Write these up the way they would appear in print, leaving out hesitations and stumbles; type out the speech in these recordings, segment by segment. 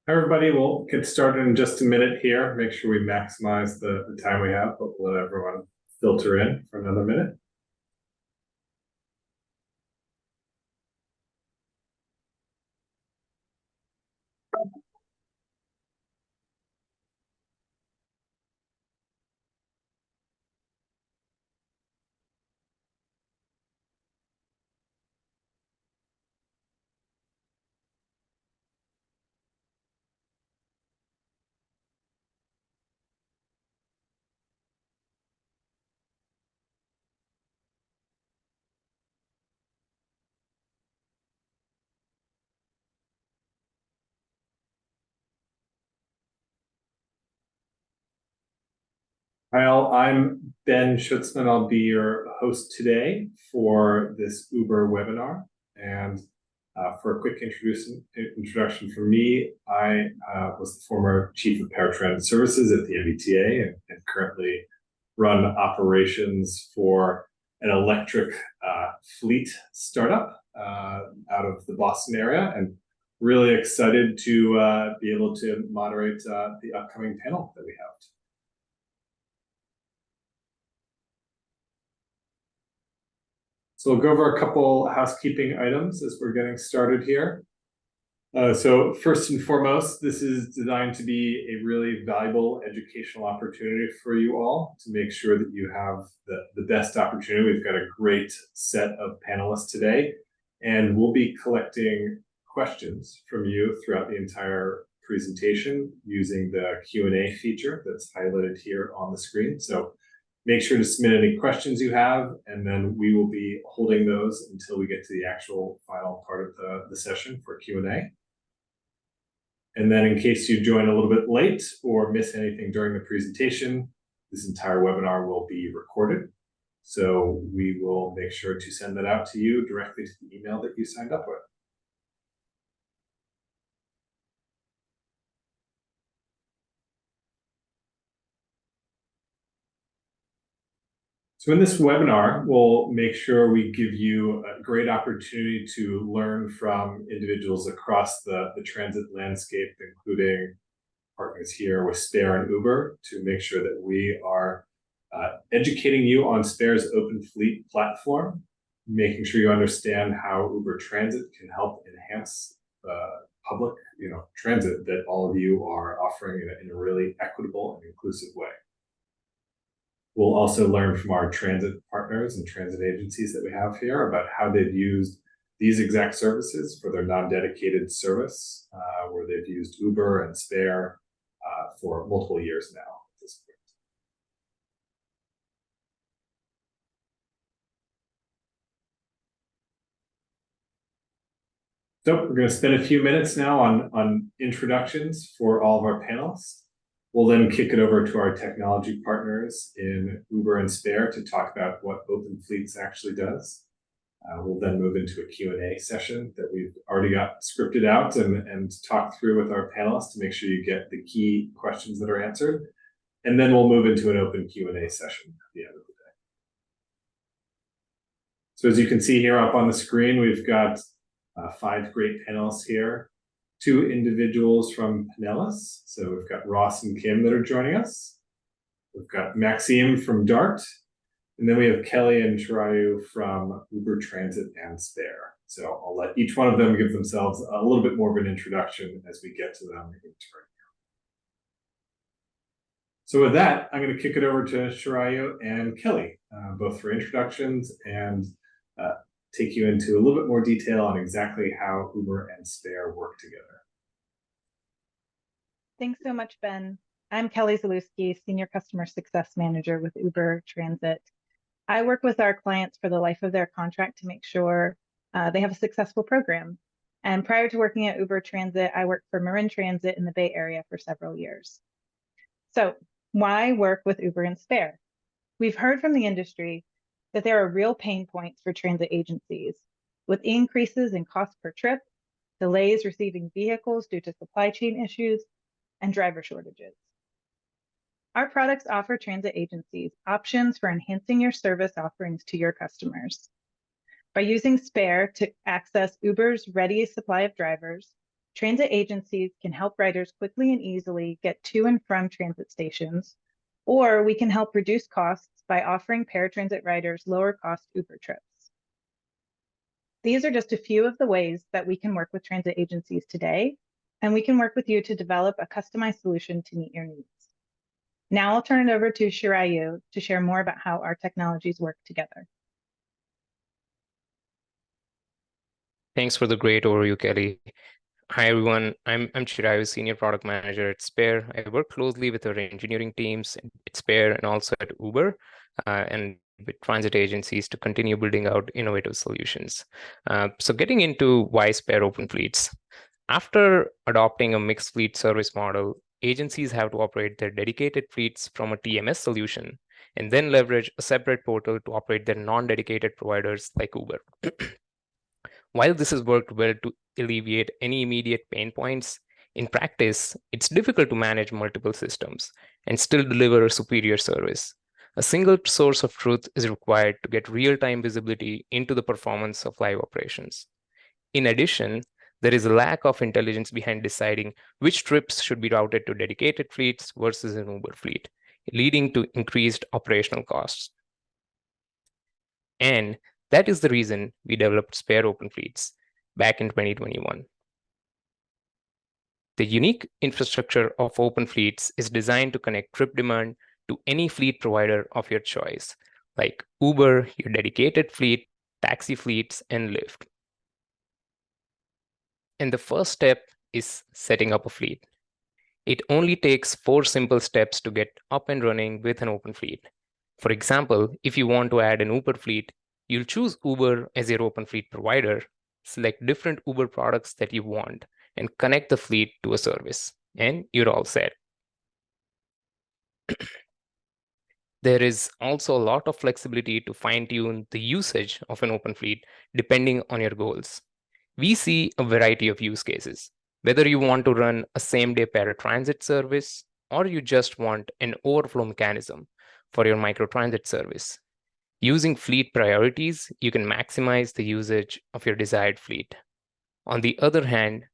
Everybody, we'll get started in just a minute here. Make sure we maximize the time we have, but we'll let everyone filter in for another minute. Hi, all. I'm Ben Schutzman. I'll be your host today for this Uber webinar. And for a quick introduction from me, I was the former Chief of Paratransit Services at the MBTA and currently run operations for an electric fleet startup out of the Boston area, and really excited to be able to moderate the upcoming panel that we have. So we'll go over a couple housekeeping items as we're getting started here. So first and foremost, this is designed to be a really valuable educational opportunity for you all to make sure that you have the best opportunity. We've got a great set of panelists today, and we'll be collecting questions from you throughout the entire presentation using the Q&A feature that's highlighted here on the screen. So make sure to submit any questions you have, and then we will be holding those until we get to the actual final part of the session for Q&A. And then in case you join a little bit late or miss anything during the presentation, this entire webinar will be recorded. So we will make sure to send that out to you directly to the email that you signed up with. So in this webinar, we'll make sure we give you a great opportunity to learn from individuals across the transit landscape, including partners here with Spare and Uber, to make sure that we are educating you on Spare's open fleet platform, making sure you understand how Uber Transit can help enhance public transit that all of you are offering in a really equitable and inclusive way. We'll also learn from our transit partners and transit agencies that we have here about how they've used these exact services for their non-dedicated service, where they've used Uber and Spare for multiple years now at this point. So we're going to spend a few minutes now on introductions for all of our panelists. We'll then kick it over to our technology partners in Uber and Spare to talk about what Open Fleets actually does. We'll then move into a Q&A session that we've already got scripted out and talked through with our panelists to make sure you get the key questions that are answered. And then we'll move into an open Q&A session at the end of the day. So as you can see here up on the screen, we've got 5 great panelists here. 2 individuals from Pinellas. So we've got Ross and Kim that are joining us. We've got Maxime from Dart. And then we have Kelly and Shirayu from Uber Transit and Spare. So I'll let each one of them give themselves a little bit more of an introduction as we get to them in turn. So with that, I'm going to kick it over to Shirayu and Kelly, both for introductions and take you into a little bit more detail on exactly how Uber and Spare work together. Thanks so much, Ben. I'm Kelly Zalewski, Senior Customer Success Manager with Uber Transit. I work with our clients for the life of their contract to make sure they have a successful program. And prior to working at Uber Transit, I worked for Marin Transit in the Bay Area for several years. So why work with Uber and Spare? We've heard from the industry that there are real pain points for transit agencies, with increases in cost per trip, delays receiving vehicles due to supply chain issues, and driver shortages. Our products offer transit agencies options for enhancing your service offerings to your customers. By using Spare to access Uber's ready supply of drivers, Transit agencies can help riders quickly and easily get to and from transit stations, or we can help reduce costs by offering paratransit riders lower cost Uber trips. These are just a few of the ways that we can work with transit agencies today, and we can work with you to develop a customized solution to meet your needs. Now I'll turn it over to Shirayu to share more about how our technologies work together. Thanks for the great overview, Kelly. Hi, everyone. I'm Shirayu, Senior Product Manager at Spare. I work closely with our engineering teams at Spare and also at Uber and with transit agencies to continue building out innovative solutions. So getting into why Spare Open Fleets. After adopting a mixed fleet service model, agencies have to operate their dedicated fleets from a TMS solution and then leverage a separate portal to operate their non-dedicated providers like Uber. While this has worked well to alleviate any immediate pain points, in practice, it's difficult to manage multiple systems and still deliver a superior service. A single source of truth is required to get real-time visibility into the performance of live operations. In addition, there is a lack of intelligence behind deciding which trips should be routed to dedicated fleets versus an Uber fleet, leading to increased operational costs. And that is the reason we developed Spare Open Fleets back in 2021. The unique infrastructure of Open Fleets is designed to connect trip demand to any fleet provider of your choice, like Uber, your dedicated fleet, taxi fleets, and Lyft. And the first step is setting up a fleet. It only takes 4 simple steps to get up and running with an Open Fleet. For example, if you want to add an Uber fleet, you'll choose Uber as your Open Fleet provider, select different Uber products that you want, and connect the fleet to a service, and you're all set. There is also a lot of flexibility to fine-tune the usage of an Open Fleet depending on your goals. We see a variety of use cases, whether you want to run a same-day paratransit service or you just want an overflow mechanism for your microtransit service. Using fleet priorities, you can maximize the usage of your desired fleet. On the other hand,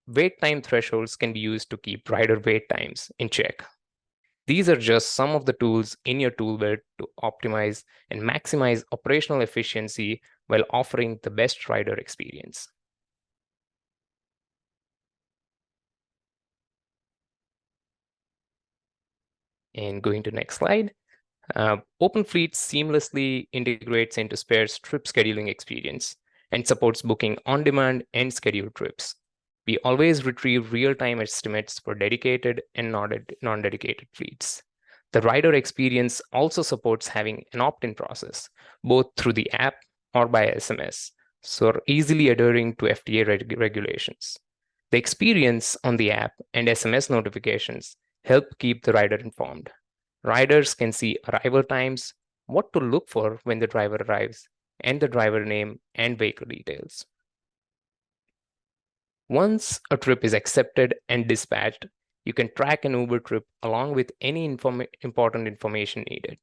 wait time thresholds can be used to keep rider wait times in check. These are just some of the tools in your tool belt to optimize and maximize operational efficiency while offering the best rider experience. And going to next slide. Open Fleet seamlessly integrates into Spare's trip scheduling experience and supports booking on-demand and scheduled trips. We always retrieve real-time estimates for dedicated and non-dedicated fleets. The rider experience also supports having an opt-in process, both through the app or by SMS, so easily adhering to FTA regulations. The experience on the app and SMS notifications help keep the rider informed. Riders can see arrival times, what to look for when the driver arrives, and the driver name and vehicle details. Once a trip is accepted and dispatched, you can track an Uber trip along with any important information needed.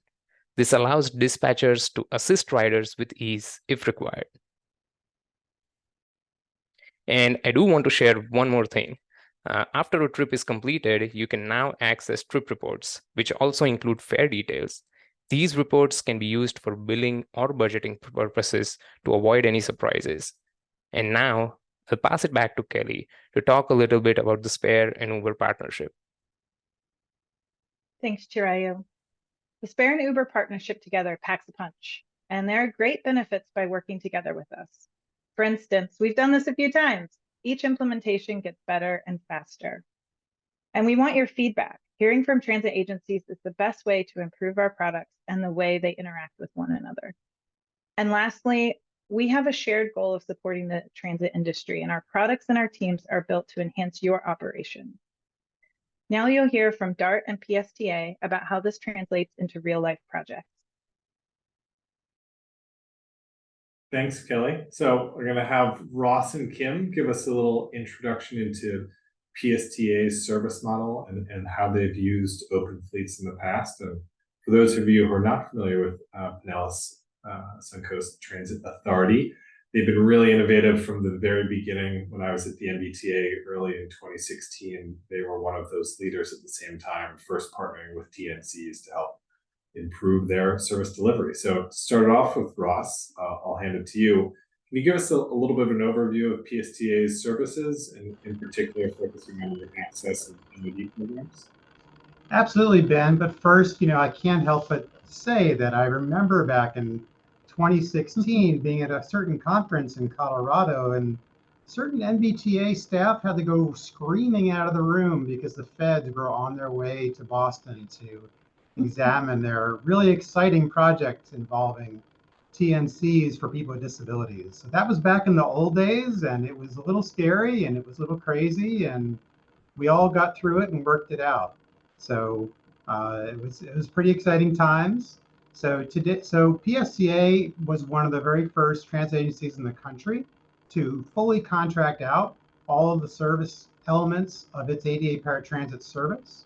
This allows dispatchers to assist riders with ease if required. And I do want to share one more thing. After a trip is completed, you can now access trip reports, which also include fare details. These reports can be used for billing or budgeting purposes to avoid any surprises. And now I'll pass it back to Kelly to talk a little bit about the Spare and Uber partnership. Thanks, Chirayu. The Spare and Uber partnership together packs a punch, and there are great benefits by working together with us. For instance, we've done this a few times. Each implementation gets better and faster. And we want your feedback. Hearing from transit agencies is the best way to improve our products and the way they interact with one another. And lastly, we have a shared goal of supporting the transit industry, and our products and our teams are built to enhance your operation. Now you'll hear from DART and PSTA about how this translates into real-life projects. Thanks, Kelly. So we're going to have Ross and Kim give us a little introduction into PSTA's service model and how they've used Open Fleets in the past. And for those of you who are not familiar with Pinellas Suncoast Transit Authority, They've been really innovative from the very beginning. When I was at the MBTA early in 2016, they were one of those leaders at the same time, first partnering with TNCs to help improve their service delivery. So to start off with, Ross, I'll hand it to you. Can you give us a little bit of an overview of PSTA's services, and in particular focusing on the access and MOD programs? Absolutely, Ben. But first, I can't help but say that I remember back in 2016 being at a certain conference in Colorado, and certain MBTA staff had to go screaming out of the room because the feds were on their way to Boston to examine their really exciting project involving TNCs for people with disabilities. So that was back in the old days, and it was a little scary and it was a little crazy, and we all got through it and worked it out. So it was pretty exciting times. So PSTA was one of the very first transit agencies in the country to fully contract out all of the service elements of its ADA paratransit service.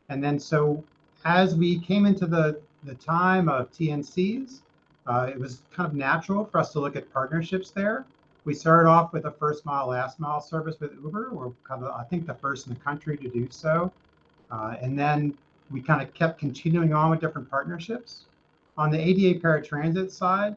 And then so as we came into the time of TNCs, it was kind of natural for us to look at partnerships there. We started off with a first mile, last mile service with Uber. We're kind of, I think, the first in the country to do so. And then we kind of kept continuing on with different partnerships. On the ADA paratransit side,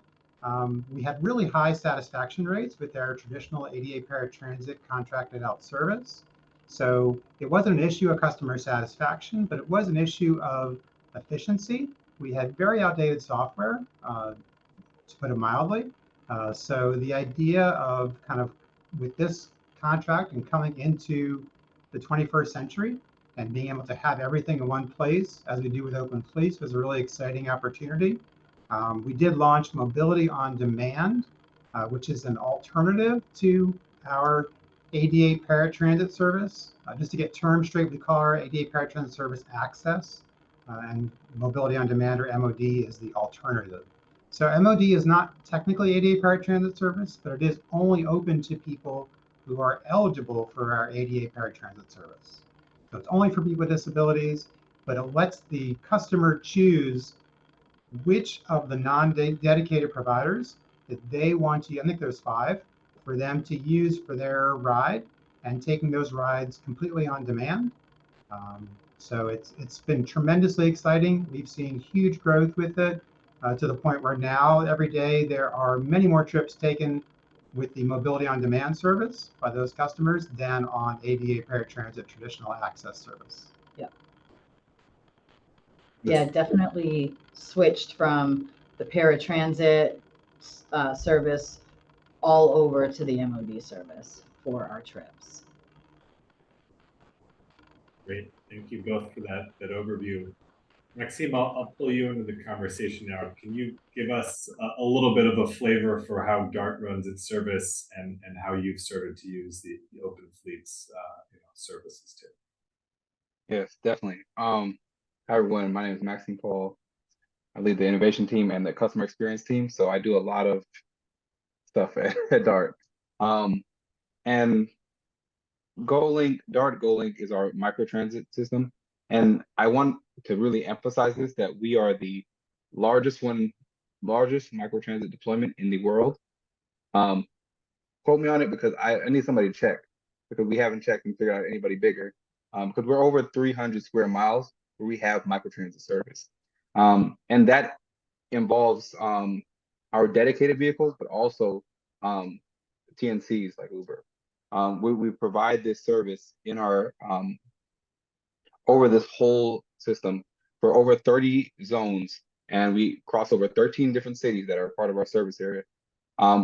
we had really high satisfaction rates with our traditional ADA paratransit contracted out service. So it wasn't an issue of customer satisfaction, but it was an issue of efficiency. We had very outdated software, to put it mildly. So the idea of kind of with this contract and coming into the 21st century and being able to have everything in one place, as we do with Open Fleets, was a really exciting opportunity. We did launch Mobility on Demand, which is an alternative to our ADA paratransit service. Just to get terms straight, we call our ADA paratransit service Access, and Mobility on Demand, or MOD, is the alternative. So MOD is not technically ADA paratransit service, but it is only open to people who are eligible for our ADA paratransit service. So it's only for people with disabilities, but it lets the customer choose which of the non-dedicated providers that they want to, I think there's 5, for them to use for their ride, and taking those rides completely on demand. So it's been tremendously exciting. We've seen huge growth with it, to the point where now every day there are many more trips taken with the Mobility on Demand service by those customers than on ADA paratransit traditional access service. Yeah, definitely switched from the paratransit service all over to the MOD service for our trips. Great, thank you both for that overview. Maxime, I'll pull you into the conversation now. Can you give us a little bit of a flavor for how DART runs its service, and how you've started to use the Open Fleets services too? Yes, definitely. Hi everyone, my name is Maxime Paul. I lead the innovation team and the customer experience team, so I do a lot of stuff at DART. And DART GoLink is our microtransit system. And I want to really emphasize this, that we are the largest microtransit deployment in the world. Quote me on it, because I need somebody to check, because we haven't checked and figured out anybody bigger. Because we're over 300 square miles where we have microtransit service. And that involves our dedicated vehicles, but also TNCs like Uber. We provide this service in our over this whole system for over 30 zones, and we cross over 13 different cities that are part of our service area.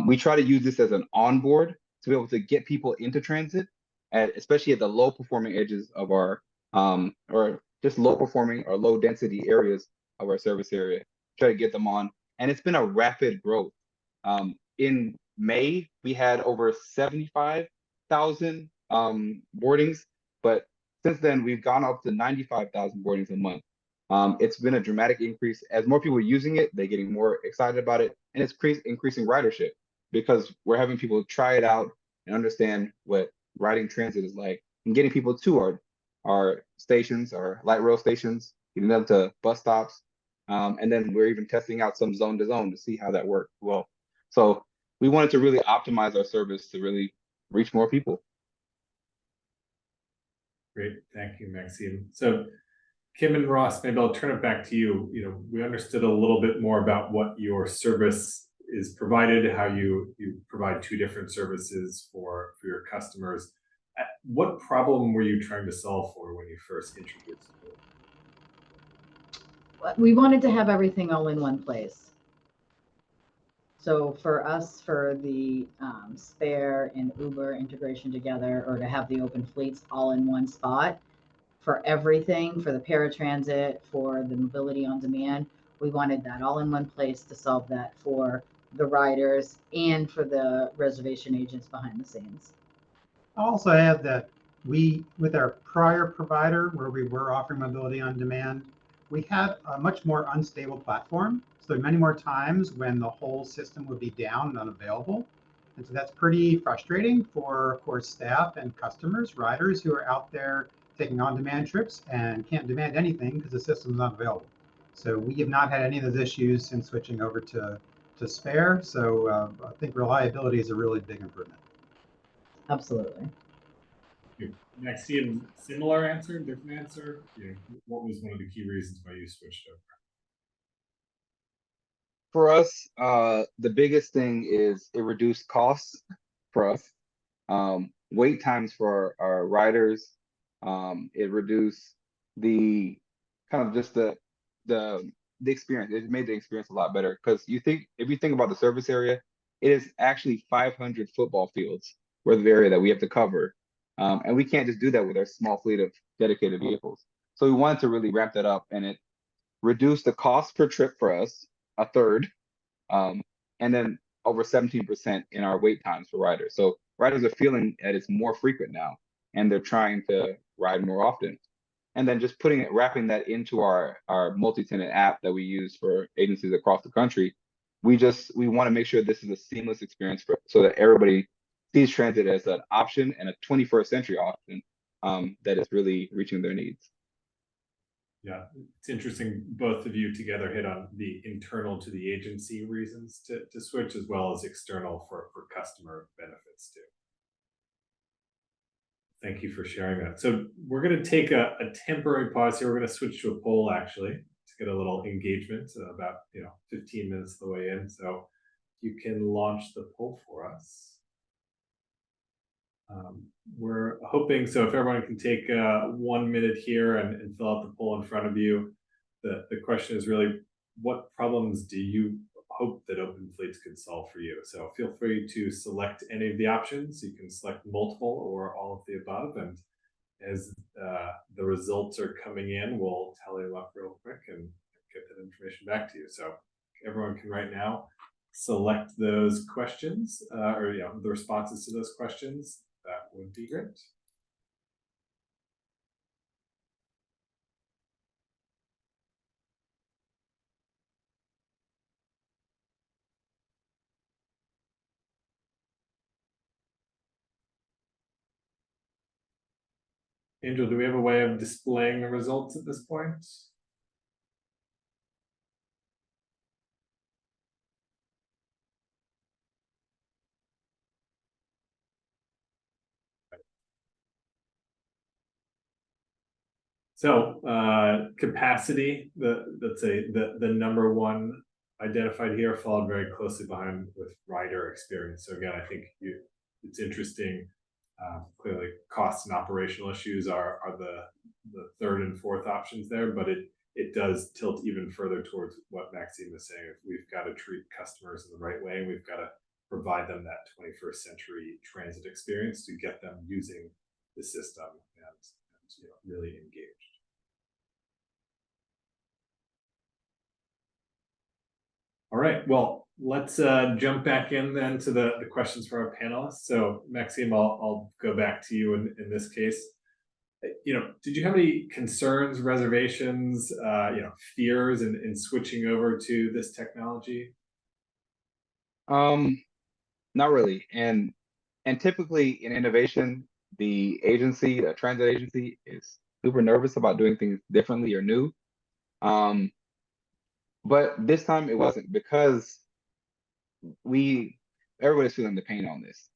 We try to use this as an onboard to be able to get people into transit, especially at the low performing edges of our, or just low performing or low density areas of our service area, try to get them on. And it's been a rapid growth. In May, we had over 75,000 boardings, but since then we've gone up to 95,000 boardings a month. It's been a dramatic increase. As more people are using it, they're getting more excited about it, and it's increasing ridership, because we're having people try it out and understand what riding transit is like, and getting people to our stations, our light rail stations, getting them to bus stops. And then we're even testing out some zone to zone to see how that works well. So we wanted to really optimize our service to really reach more people. Great, thank you, Maxime. So Kim and Ross, maybe I'll turn it back to you. You know, we understood a little bit more about what your service is provided, how you provide two different services for your customers. What problem were you trying to solve for when you first introduced it? We wanted to have everything all in one place. So for us, for the Spare and Uber integration together, or to have the open fleets all in one spot, for everything, for the paratransit, for the mobility on demand, we wanted that all in one place to solve that for the riders and for the reservation agents behind the scenes. I'll also add that we, with our prior provider, where we were offering mobility on demand, we had a much more unstable platform. So many more times when the whole system would be down and unavailable. And so that's pretty frustrating for, of course, staff and customers, riders who are out there taking on-demand trips and can't demand anything because the system's not available. So we have not had any of those issues since switching over to Spare. So I think reliability is a really big improvement. Absolutely. Maxime, similar answer, different answer? What was one of the key reasons why you switched over? For us, the biggest thing is it reduced costs for us. Wait times for our riders. It reduced the kind of just the experience. It made the experience a lot better because if you think about the service area, it is actually 500 football fields worth of area that we have to cover. And we can't just do that with our small fleet of dedicated vehicles. So we wanted to really ramp that up, and it reduced the cost per trip for us a third, and then over 17% in our wait times for riders. So riders are feeling that it's more frequent now, and they're trying to ride more often. And then just wrapping that into our multi-tenant app that we use for agencies across the country, we want to make sure this is a seamless experience so that everybody sees transit as an option and a 21st century option that is really reaching their needs. Yeah, it's interesting. Both of you together hit on the internal to the agency reasons to switch, as well as external for customer benefits too. Thank you for sharing that. So we're going to take a temporary pause here. We're going to switch to a poll actually to get a little engagement about 15 minutes of the way in. So you can launch the poll for us. We're hoping, so if everyone can take 1 minute here and fill out the poll in front of you. The question is really, what problems do you hope that open fleets could solve for you? So feel free to select any of the options. You can select multiple or all of the above, and as the results are coming in, we'll tally them up real quick and get that information back to you. So everyone can right now select those questions or the responses to those questions. That would be great. Angel, do we have a way of displaying the results at this point? So capacity, let's say the number one identified here, followed very closely behind with rider experience. So again, I think it's interesting. Clearly, costs and operational issues are the third and fourth options there, but it does tilt even further towards what Maxime was saying. If we've got to treat customers in the right way, and we've got to provide them that 21st century transit experience to get them using the system and really engaged. All right, well, let's jump back in then to the questions for our panelists. So Maxime, I'll go back to you in this case. Did you have any concerns, reservations, fears in switching over to this technology? Not really. And typically in innovation, the transit agency is super nervous about doing things differently or new. But this time it wasn't, because we everybody's feeling the pain on this.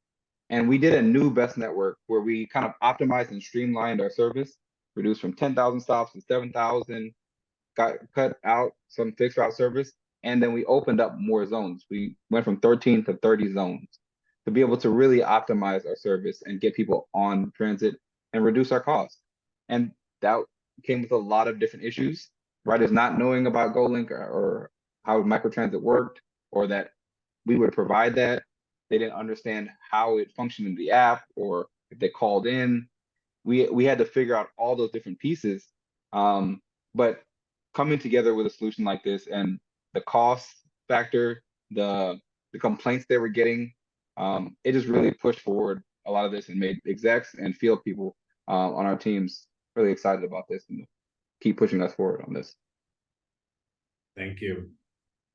And we did a new best network where we kind of optimized and streamlined our service, reduced from 10,000 stops to 7,000, cut out some fixed route service, and then we opened up more zones. We went from 13 to 30 zones to be able to really optimize our service and get people on transit and reduce our costs. And that came with a lot of different issues, riders not knowing about GoLink or how microtransit worked, or that we would provide that. They didn't understand how it functioned in the app, or if they called in. We had to figure out all those different pieces. But coming together with a solution like this, and the cost factor, the complaints they were getting, it just really pushed forward a lot of this and made execs and field people on our teams really excited about this and keep pushing us forward on this. Thank you.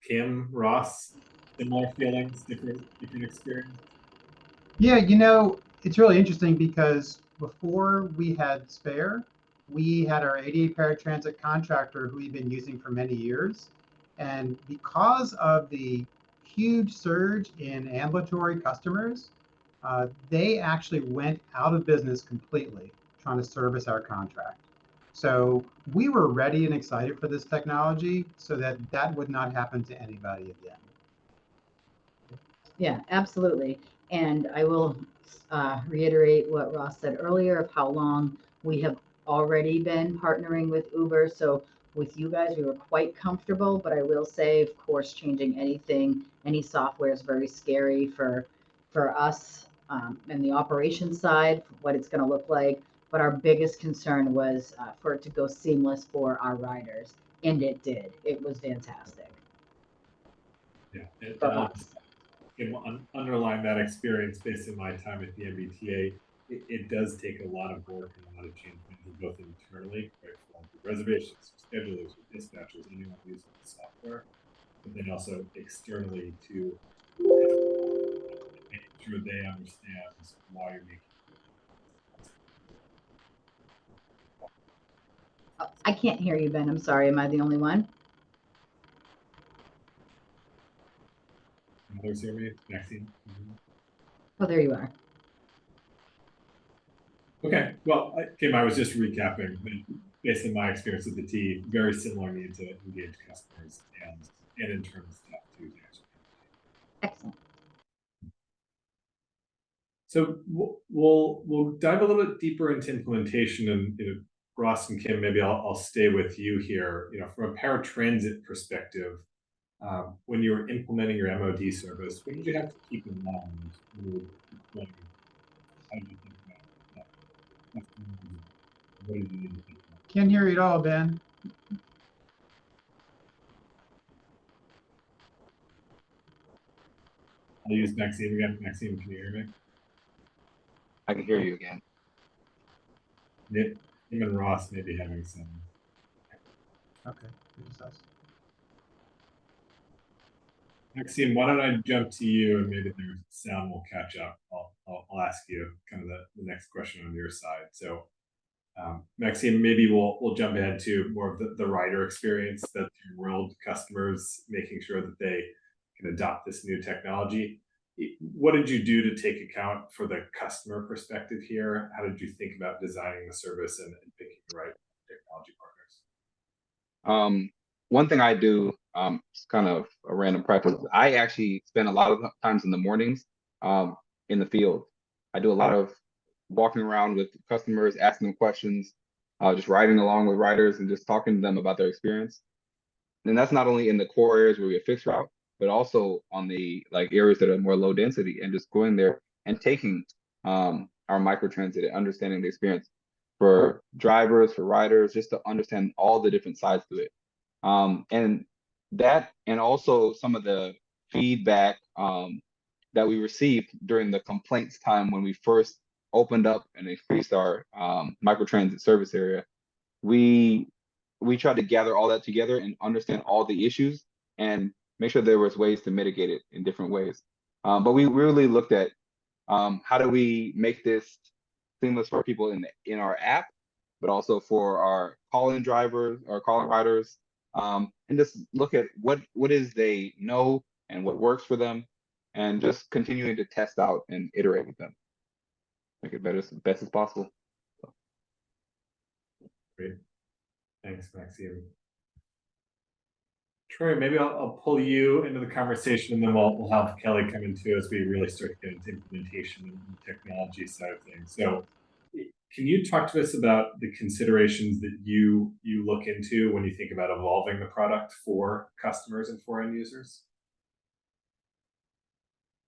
Kim, Ross, similar feelings, different experience? Yeah, you know, it's really interesting because before we had Spare, we had our 88 paratransit contractor who we've been using for many years. And because of the huge surge in ambulatory customers, they actually went out of business completely trying to service our contract. So we were ready and excited for this technology so that that would not happen to anybody again. Yeah, absolutely. And I will reiterate what Ross said earlier of how long we have already been partnering with Uber. So with you guys, we were quite comfortable, but I will say, of course, changing anything, any software is very scary for us and the operations side, what it's going to look like. But our biggest concern was for it to go seamless for our riders. And it did. It was fantastic. Yeah, For us. Underline that experience based on my time at the MBTA. It does take a lot of work and a lot of change management, both internally, right, for reservations, schedulers, dispatchers, anyone using the software, but then also externally to make sure they understand why you're making. I can't hear you, Ben. I'm sorry. Am I the only one? Others hear me? Maxine? Oh, there you are. Okay, well, Kim, I was just recapping, but based on my experience with the team, very similar need to engage customers and internal staff too. Excellent. So we'll dive a little bit deeper into implementation, and Ross and Kim, maybe I'll stay with you here. From a paratransit perspective, when you were implementing your MOD service, what did you have to keep in mind when you were deploying? How did you think about that? What did you need to think about? Can't hear you at all, Ben. I'll use Maxine again. Maxine, can you hear me? I can hear you again. Kim and Ross may be having some. Okay. Just us. Maxine, why don't I jump to you and maybe the sound will catch up. I'll ask you kind of the next question on your side. So Maxine, maybe we'll jump ahead to more of the rider experience, that world customers, making sure that they can adopt this new technology. What did you do to take account for the customer perspective here? How did you think about designing the service and picking the right technology partners? One thing I do, it's kind of a random practice. I actually spend a lot of times in the mornings in the field. I do a lot of walking around with customers, asking them questions, just riding along with riders and just talking to them about their experience. And that's not only in the core areas where we have fixed route, but also on the areas that are more low density, and just going there and taking our microtransit and understanding the experience for drivers, for riders, just to understand all the different sides to it. And that, and also some of the feedback that we received during the complaints time when we first opened up and increased our microtransit service area, we tried to gather all that together and understand all the issues and make sure there was ways to mitigate it in different ways. But we really looked at how do we make this seamless for people in our app, but also for our call-in drivers or call-in riders, and just look at what is they know and what works for them, and just continuing to test out and iterate with them, make it better, best as possible. Great. Thanks, Maxime. Troy, maybe I'll pull you into the conversation, and then we'll have Kelly come in too as we really start to get into implementation and technology side of things. So can you talk to us about the considerations that you look into when you think about evolving the product for customers and for end users?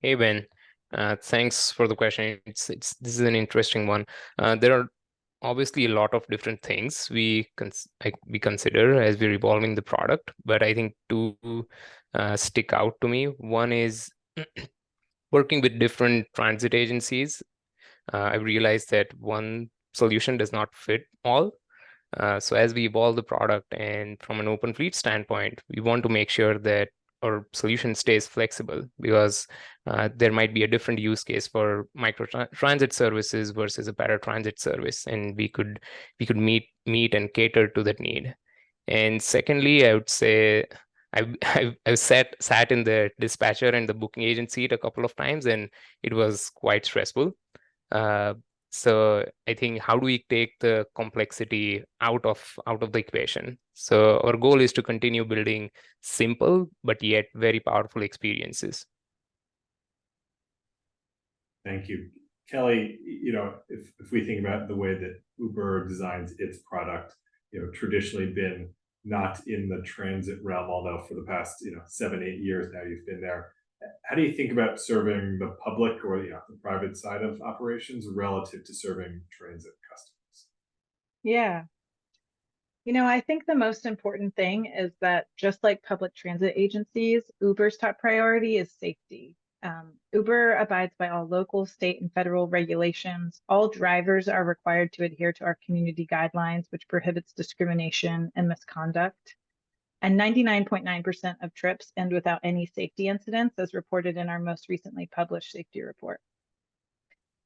Hey, Ben. Thanks for the question. This is an interesting one. There are obviously a lot of different things we consider as we're evolving the product, but I think two stick out to me. One is working with different transit agencies. I've realized that one solution does not fit all. So as we evolve the product, and from an open fleet standpoint, we want to make sure that our solution stays flexible, because there might be a different use case for micro transit services versus a paratransit service, and we could meet and cater to that need. And secondly, I would say I've sat in the dispatcher and the booking agent seat a couple of times, and it was quite stressful. So I think, how do we take the complexity out of the equation? So our goal is to continue building simple but yet very powerful experiences. Thank you. Kelly, if we think about the way that Uber designs its product, traditionally been not in the transit realm, although for the past 7-8 years now you've been there. How do you think about serving the public or the private side of operations relative to serving transit customers? Yeah. I think the most important thing is that, just like public transit agencies, Uber's top priority is safety. Uber abides by all local, state, and federal regulations. All drivers are required to adhere to our community guidelines, which prohibits discrimination and misconduct. And 99.9% of trips end without any safety incidents, as reported in our most recently published safety report.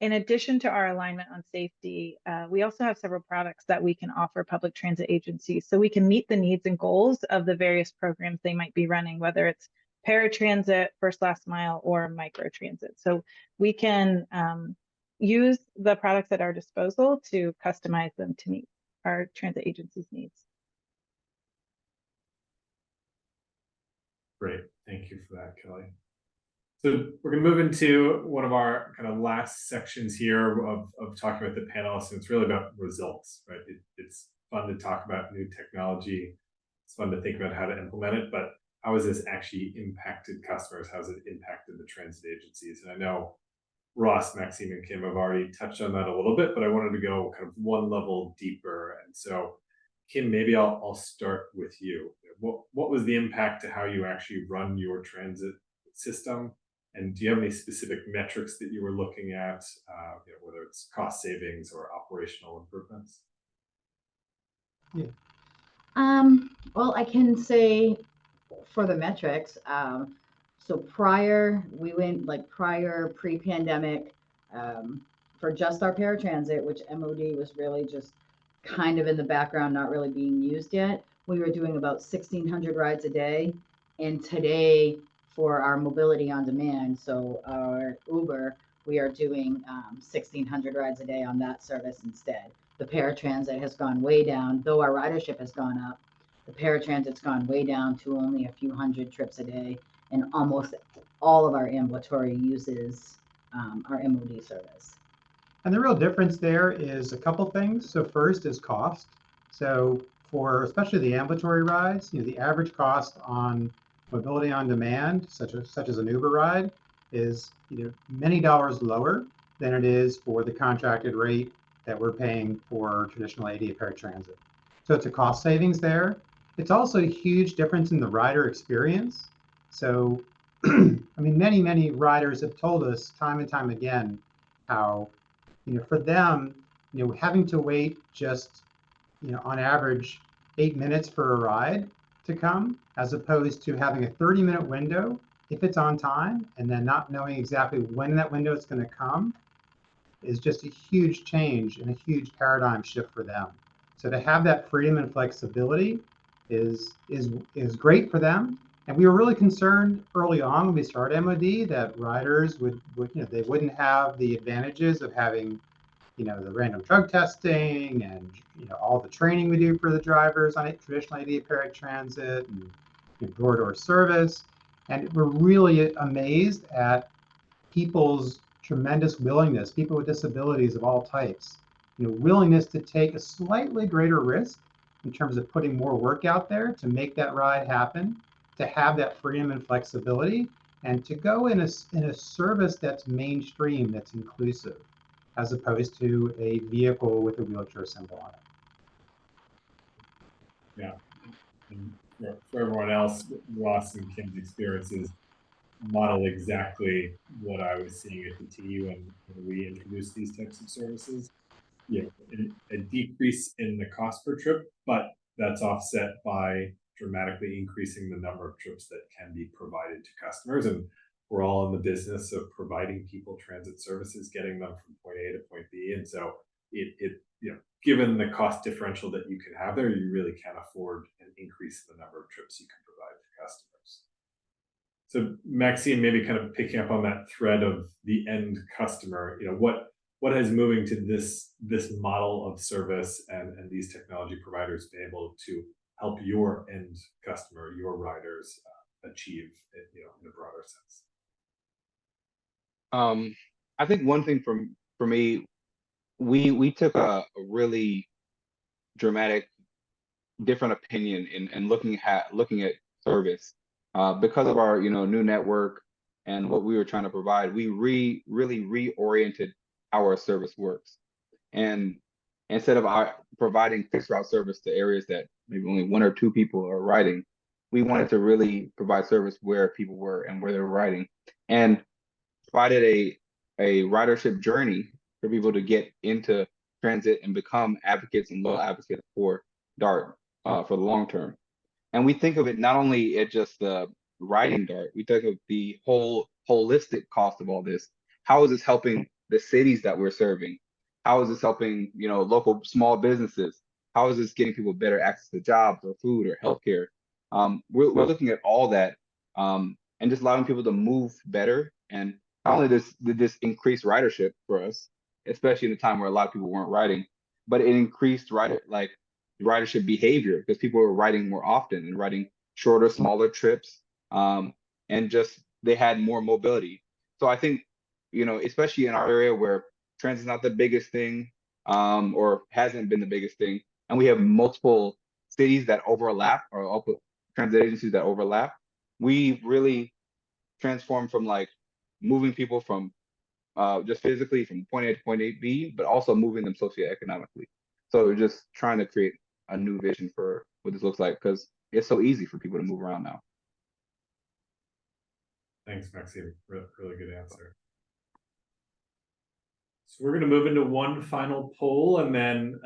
In addition to our alignment on safety, we also have several products that we can offer public transit agencies, so we can meet the needs and goals of the various programs they might be running, whether it's paratransit, first last mile, or microtransit. So we can use the products at our disposal to customize them to meet our transit agencies' needs. Great, thank you for that, Kelly. So we're going to move into one of our kind of last sections here of talking about the panelists, and it's really about results, right? It's fun to talk about new technology. It's fun to think about how to implement it, but how has this actually impacted customers? How has it impacted the transit agencies? And I know Ross, Maxime, and Kim have already touched on that a little bit, but I wanted to go kind of one level deeper. And so, Kim, maybe I'll start with you. What was the impact to how you actually run your transit system? And do you have any specific metrics that you were looking at, whether it's cost savings or operational improvements? Yeah. Well, I can say for the metrics, so prior pre-pandemic, for just our paratransit, which MOD was really just kind of in the background, not really being used yet, we were doing about 1,600 rides a day. And today, for our mobility on demand, so our Uber, we are doing 1,600 rides a day on that service instead. The paratransit has gone way down, though our ridership has gone up. The paratransit's gone way down to only a few hundred trips a day, and almost all of our ambulatory uses our MOD service. And the real difference there is a couple things. So first is cost. So for especially the ambulatory rides, the average cost on mobility on demand, such as an Uber ride, is many dollars lower than it is for the contracted rate that we're paying for traditional ADA paratransit. So it's a cost savings there. It's also a huge difference in the rider experience. So, many riders have told us time and time again how, for them, having to wait just, on average 8 minutes for a ride to come, as opposed to having a 30-minute window if it's on time, and then not knowing exactly when that window is going to come, is just a huge change and a huge paradigm shift for them. So to have that freedom and flexibility is great for them, And we were really concerned early on when we started MOD that riders would they wouldn't have the advantages of having, the random drug testing and, all the training we do for the drivers on traditional ADA paratransit and door-to-door service. And we're really amazed at people's tremendous willingness, people with disabilities of all types, willingness to take a slightly greater risk in terms of putting more work out there to make that ride happen, to have that freedom and flexibility, and to go in a service that's mainstream, that's inclusive, as opposed to a vehicle with a wheelchair symbol on it. Yeah. And for everyone else, Ross and Kim's experiences model exactly what I was seeing at the T when we introduced these types of services. A decrease in the cost per trip, but that's offset by dramatically increasing the number of trips that can be provided to customers. And we're all in the business of providing people transit services, getting them from point A to point B. And so given the cost differential that you can have there, you really can afford an increase in the number of trips you can provide to customers. So Maxime, maybe kind of picking up on that thread of the end customer, what has moving to this model of service and these technology providers be able to help your end customer, your riders, achieve it, in a broader sense? I think one thing for me, we took a really dramatic different opinion in looking at service because of our new network and what we were trying to provide. We really reoriented how our service works, and instead of providing fixed route service to areas that maybe only one or two people are riding, we wanted to really provide service where people were and where they were riding, and provided a ridership journey for people to get into transit and become advocates and loyal advocates for DART for the long term. And we think of it not only at just the riding DART, we think of the whole holistic cost of all this. How is this helping the cities that we're serving? How is this helping, local small businesses? How is this getting people better access to jobs or food or healthcare? We're looking at all that and just allowing people to move better. And not only did this increase ridership for us, especially in a time where a lot of people weren't riding, but it increased ridership behavior because people were riding more often and riding shorter, smaller trips, and just they had more mobility. So I think, especially in our area where transit is not the biggest thing, or hasn't been the biggest thing, and we have multiple cities that overlap or transit agencies that overlap, we really transformed from moving people from just physically from point A to point B, but also moving them socioeconomically. So we're just trying to create a new vision for what this looks like because it's so easy for people to move around now. Thanks, Maxime. Really good answer. So we're going to move into one final poll and then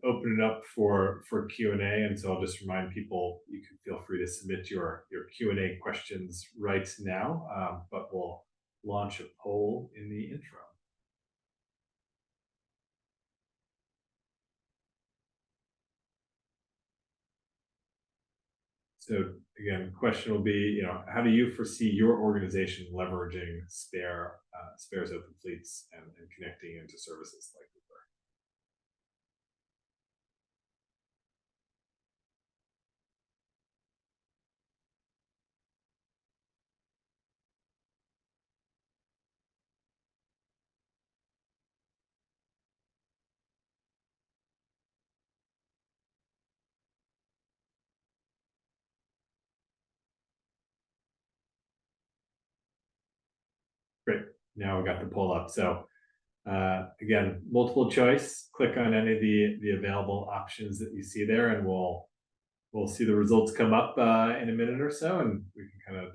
open it up for Q&A. And so I'll just remind people you can feel free to submit your Q&A questions right now, but we'll launch a poll in the intro. So again, the question will be, how do you foresee your organization leveraging Spare's open fleets and connecting into services like Uber? Great. Now we got the poll up. So again, multiple choice. Click on any of the available options that you see there, and we'll see the results come up in a minute or so, and we can kind of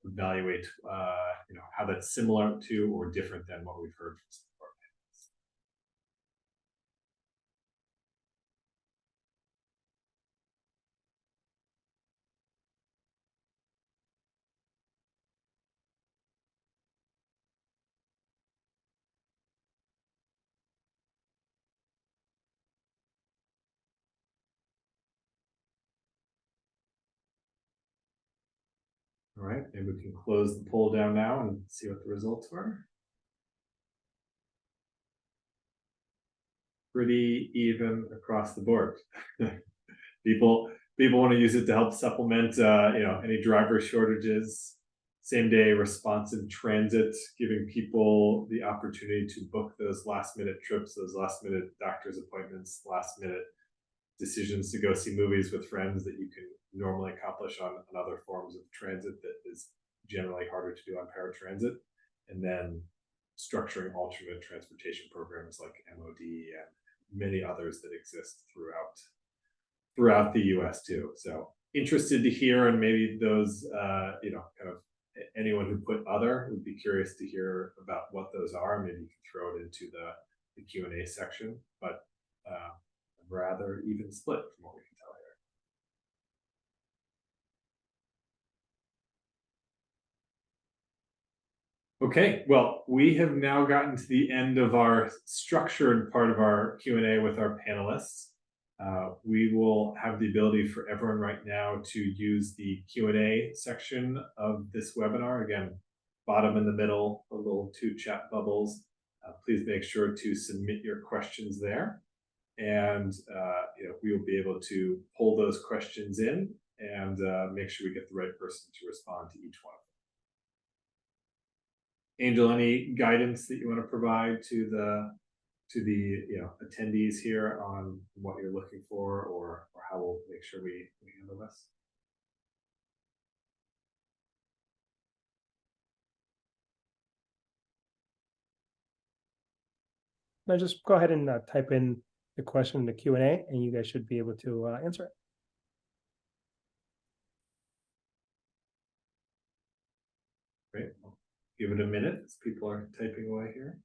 evaluate how that's similar to or different than what we've heard from some of our panelists. All right, maybe we can close the poll down now and see what the results were. Pretty even across the board. People want to use it to help supplement, any driver shortages, same day responsive transit, giving people the opportunity to book those last minute trips, those last minute doctor's appointments, last minute decisions to go see movies with friends that you can normally accomplish on other forms of transit that is generally harder to do on paratransit. And then structuring alternate transportation programs like MOD and many others that exist throughout the US too. So interested to hear, and maybe those, kind of anyone who put other would be curious to hear about what those are. Maybe you can throw it into the Q&A section, but rather even split from what we can tell here. Okay, well, we have now gotten to the end of our structured part of our Q&A with our panelists. We will have the ability for everyone right now to use the Q&A section of this webinar. Again, bottom in the middle, the little two chat bubbles. Please make sure to submit your questions there. And we will be able to pull those questions in and make sure we get the right person to respond to each one of them. Angel, any guidance that you want to provide to the attendees here on what you're looking for, or how we'll make sure we handle this? Now just go ahead and type in the question in the Q&A, and you guys should be able to answer it. Great. I'll give it a minute as people are typing away here.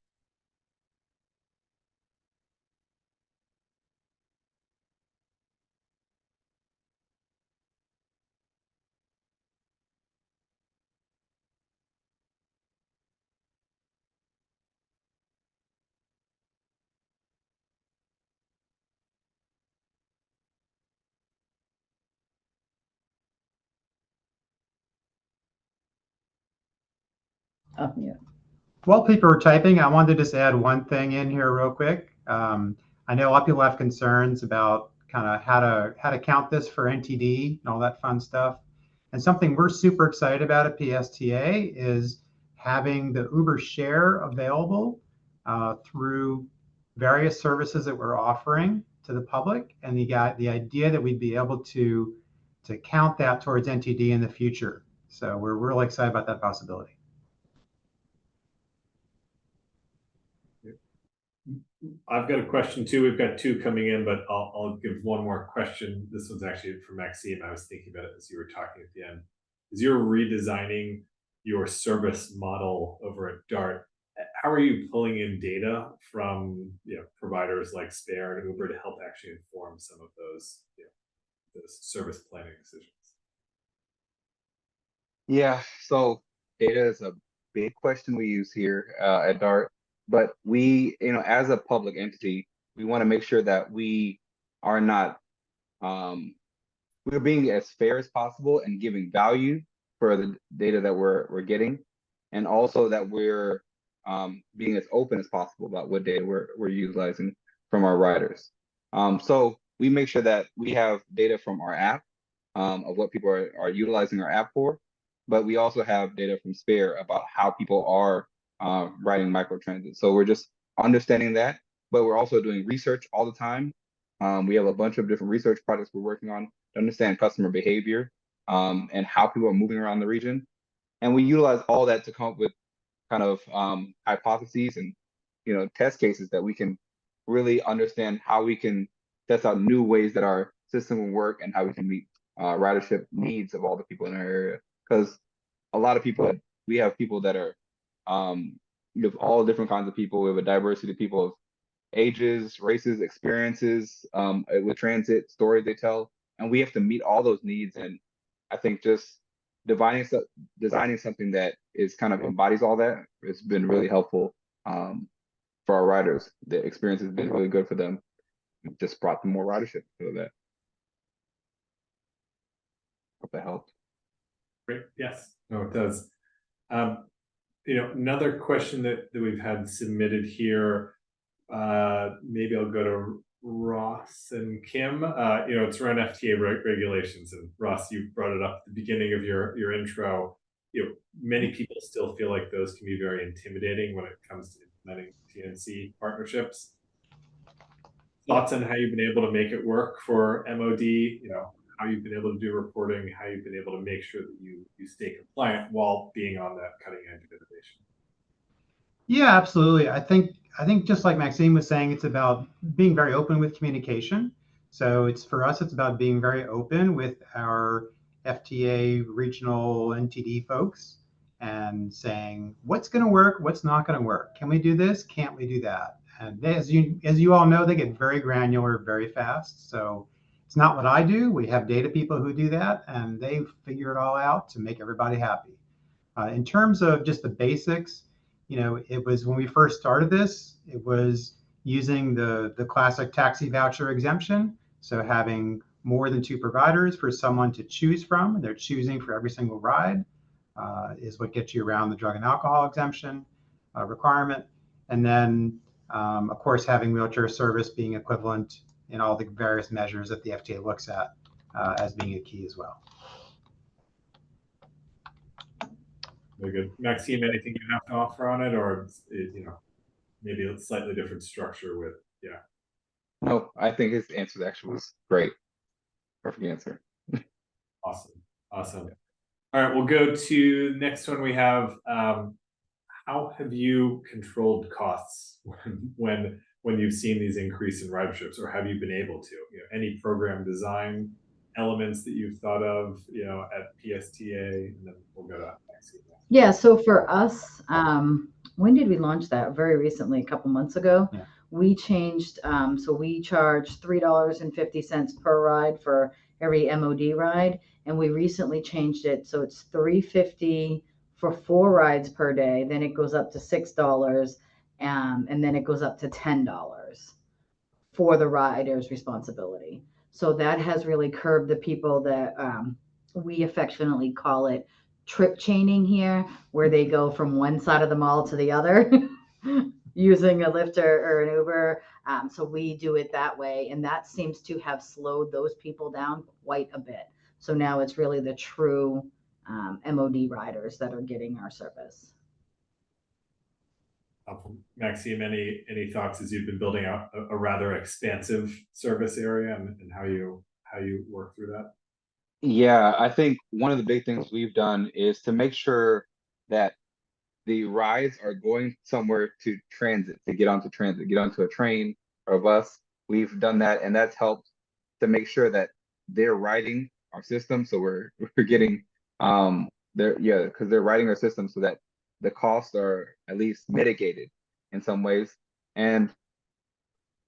Oh, yeah. While people are typing, I wanted to just add one thing in here real quick. I know a lot of people have concerns about kind of how to count this for NTD and all that fun stuff. And something we're super excited about at PSTA is having the Uber Share available through various services that we're offering to the public. And the idea that we'd be able to count that towards NTD in the future. So we're really excited about that possibility. I've got a question too. We've got two coming in, but I'll give one more question. This one's actually from Maxime. I was thinking about it as you were talking at the end. As you're redesigning your service model over at Dart, how are you pulling in data from providers like Spare and Uber to help actually inform some of those service planning decisions? Yeah, so data is a big question we use here at Dart. But we, as a public entity, we want to make sure that we are not, we're being as fair as possible and giving value for the data that we're getting, and also that we're being as open as possible about what data we're utilizing from our riders. So we make sure that we have data from our app of what people are utilizing our app for, but we also have data from Spare about how people are riding microtransit. So we're just understanding that, but we're also doing research all the time. We have a bunch of different research projects we're working on to understand customer behavior and how people are moving around the region. And we utilize all that to come up with kind of hypotheses and test cases that we can really understand how we can test out new ways that our system will work and how we can meet ridership needs of all the people in our area. Because a lot of people, we have people that are you have all different kinds of people. We have a diversity of people of ages, races, experiences with transit, stories they tell, and we have to meet all those needs. And I think just designing something that is kind of embodies all that has been really helpful for our riders. The experience has been really good for them. It just brought them more ridership for that. Hope that helped. Great. Yes. No, it does. Another question that we've had submitted here, maybe I'll go to Ross and Kim. It's around FTA regulations, and Ross, you brought it up at the beginning of your intro. Many people still feel like those can be very intimidating when it comes to implementing TNC partnerships. Thoughts on how you've been able to make it work for MOD? How you've been able to do reporting, how you've been able to make sure that you stay compliant while being on that cutting edge of innovation. Yeah, absolutely. I think just like Maxime was saying, it's about being very open with communication. So for us, it's about being very open with our FTA regional NTD folks and saying what's going to work, what's not going to work. Can we do this? Can't we do that? And as you all know, they get very granular very fast. So it's not what I do. We have data people who do that, and they figure it all out to make everybody happy. In terms of just the basics, it was when we first started this, it was using the classic taxi voucher exemption. So having more than 2 providers for someone to choose from, and they're choosing for every single ride, is what gets you around the drug and alcohol exemption requirement. And then, of course, having wheelchair service being equivalent in all the various measures that the FTA looks at as being a key as well. Very good. Maxime, anything you have to offer on it, or maybe a slightly different structure with, yeah. No, I think his answer actually was great. Perfect answer. Awesome. All right, we'll go to the next one we have. How have you controlled costs when you've seen these increase in riderships, or have you been able to? Any program design elements that you've thought of, at PSTA, and then we'll go to Maxime. Yeah, so for us, when did we launch that? Very recently, a couple months ago. Yeah. We changed, so we charge $3.50 per ride for every MOD ride, and we recently changed it so it's $3.50 for 4 rides per day. Then it goes up to $6, and then it goes up to $10 for the rider's responsibility. So that has really curbed the people that we affectionately call it trip chaining here, where they go from one side of the mall to the other using a Lyft or an Uber. So we do it that way, and that seems to have slowed those people down quite a bit. So now it's really the true MOD riders that are getting our service. Maxime, any thoughts as you've been building out a rather expansive service area, and how you work through that? Yeah, I think one of the big things we've done is to make sure that the rides are going somewhere to transit, to get onto a train or a bus. We've done that, and that's helped to make sure that they're riding our system. So we're getting because they're riding our system so that the costs are at least mitigated in some ways. And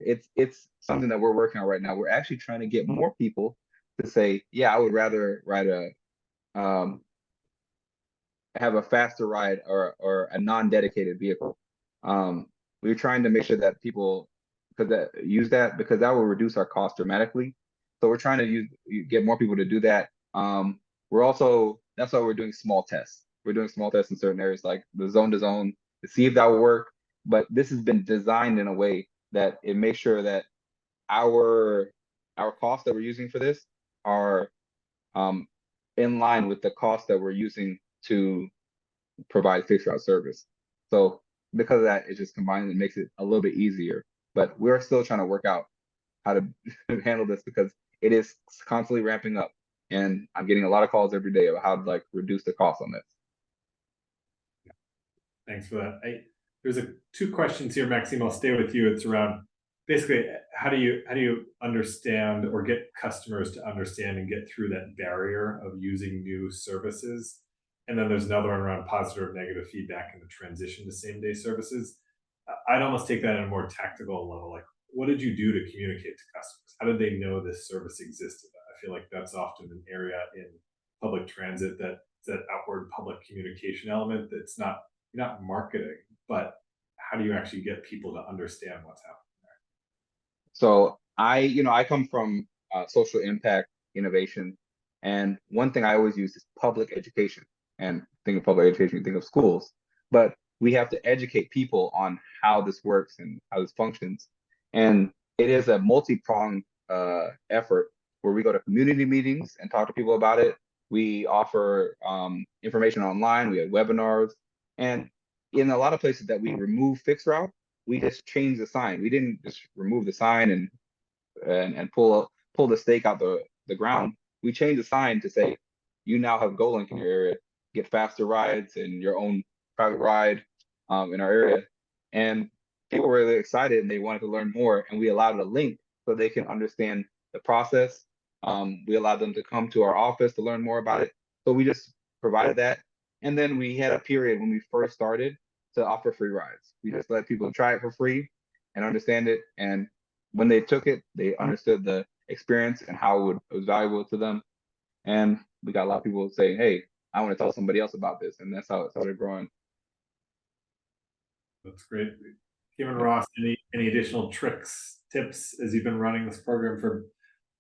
it's something that we're working on right now. We're actually trying to get more people to say, yeah, I would rather ride have a faster ride or a non-dedicated vehicle. We're trying to make sure that people use that, because that will reduce our cost dramatically. So we're trying to get more people to do that. That's why we're doing small tests. We're doing small tests in certain areas like the zone to zone to see if that will work. But this has been designed in a way that it makes sure that our costs that we're using for this are in line with the cost that we're using to provide fixed route service. So because of that, it just combines and makes it a little bit easier. But we're still trying to work out how to handle this, because it is constantly ramping up, and I'm getting a lot of calls every day about how to reduce the cost on this. Thanks for that. There's 2 questions here, Maxime. I'll stay with you. It's around basically how do you understand or get customers to understand and get through that barrier of using new services? And then there's another one around positive or negative feedback and the transition to same-day services. I'd almost take that at a more tactical level. Like, what did you do to communicate to customers? How did they know this service existed? I feel like that's often an area in public transit that outward public communication element that's not, you're not marketing, but how do you actually get people to understand what's happening there? So I come from social impact innovation, and one thing I always use is public education. and think of public education, you think of schools. But we have to educate people on how this works and how this functions. And it is a multi-pronged effort where we go to community meetings and talk to people about it. We offer information online, we have webinars, and in a lot of places that we remove fixed route, we just change the sign. We didn't just remove the sign and pull the stake out the ground. We changed the sign to say, you now have GoLink in your area, get faster rides and your own private ride in our area. And people were really excited and they wanted to learn more. And we allowed a link so they can understand the process. We allowed them to come to our office to learn more about it. So we just provided that. And then we had a period when we first started to offer free rides. We just let people try it for free and understand it. And when they took it, they understood the experience and how it was valuable to them. And we got a lot of people saying, hey, I want to tell somebody else about this. And that's how it started growing. That's great. Kim and Ross, any additional tricks, tips as you've been running this program for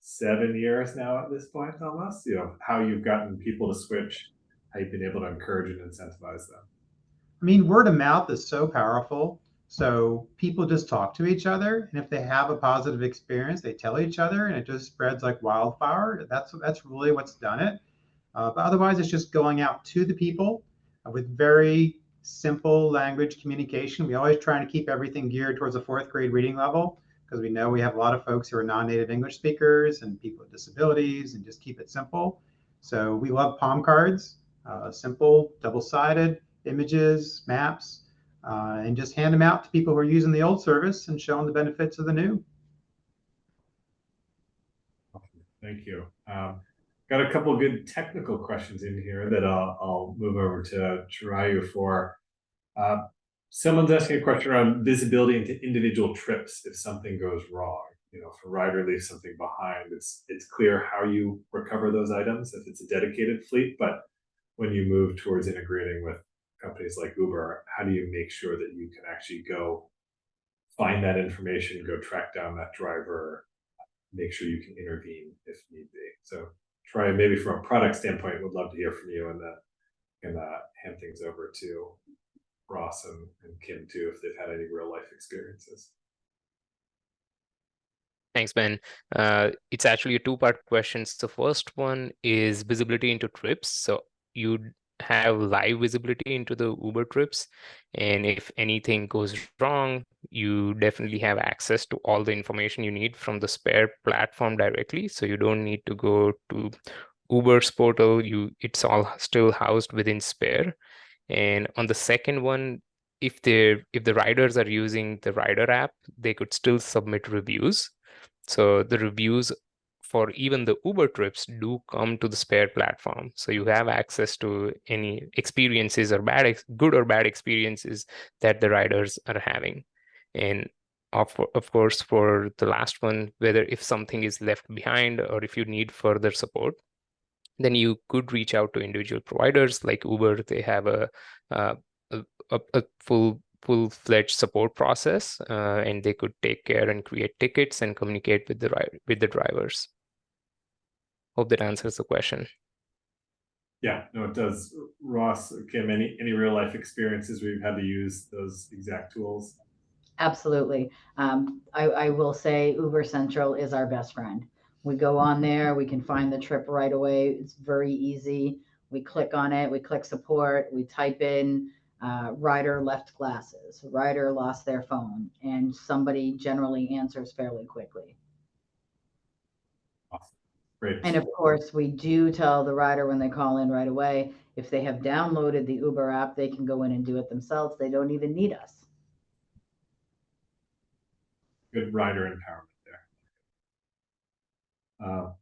7 years now at this point almost? You know, how you've gotten people to switch, how you've been able to encourage and incentivize them. I mean, word of mouth is so powerful. So people just talk to each other, and if they have a positive experience, they tell each other, and it just spreads like wildfire. That's really what's done it. But otherwise, it's just going out to the people with very simple language communication. We always try to keep everything geared towards a 4th grade reading level because we know we have a lot of folks who are non-native English speakers and people with disabilities, and just keep it simple. So we love palm cards, simple, double-sided images, maps, and just hand them out to people who are using the old service and show them the benefits of the new. Thank you. Got a couple of good technical questions in here that I'll move over to Chirayu for. Someone's asking a question around visibility into individual trips if something goes wrong. You know, if a rider leaves something behind, it's clear how you recover those items if it's a dedicated fleet. But when you move towards integrating with companies like Uber, how do you make sure that you can actually go find that information, go track down that driver, make sure you can intervene if need be? So Troy, maybe from a product standpoint, would love to hear from you, and hand things over to Ross and Kim too, if they've had any real life experiences. Thanks, Ben. It's actually a 2-part question. So the first one is visibility into trips. So you have live visibility into the Uber trips, and if anything goes wrong, you definitely have access to all the information you need from the Spare platform directly. So you don't need to go to Uber's portal. It's all still housed within Spare. And on the second one, if the riders are using the rider app, they could still submit reviews. So the reviews for even the Uber trips do come to the Spare platform. So you have access to any experiences or good or bad experiences that the riders are having. And of course, for the last one, whether if something is left behind or if you need further support, then you could reach out to individual providers like Uber. They have a full-fledged support process, and they could take care and create tickets and communicate with the drivers. Hope that answers the question. Yeah, no, it does. Ross, Kim, any real life experiences where you've had to use those exact tools? Absolutely. I will say Uber Central is our best friend. We go on there, we can find the trip right away. It's very easy. We click on it, we click support, we type in rider left glasses, rider lost their phone, and somebody generally answers fairly quickly. Awesome. Great. And of course, we do tell the rider when they call in right away, if they have downloaded the Uber app, they can go in and do it themselves. They don't even need us. Good rider empowerment there.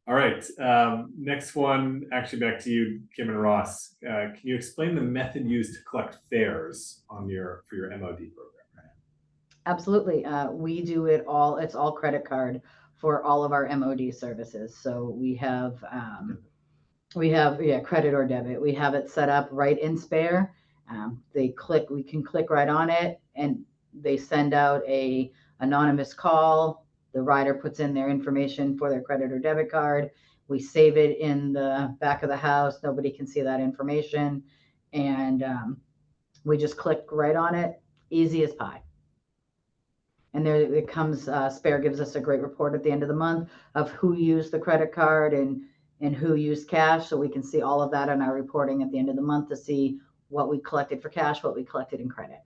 All right, next one, actually back to you, Kim and Ross. Can you explain the method used to collect fares for your MOD program? Absolutely. We do it all. It's all credit card for all of our MOD services. So we have credit or debit. We have it set up right in Spare. We can click right on it, and they send out a anonymous call. The rider puts in their information for their credit or debit card. We save it in the back of the house. Nobody can see that information. And we just click right on it, easy as pie. And there it comes, Spare gives us a great report at the end of the month of who used the credit card and who used cash. So we can see all of that in our reporting at the end of the month to see what we collected for cash, what we collected in credit.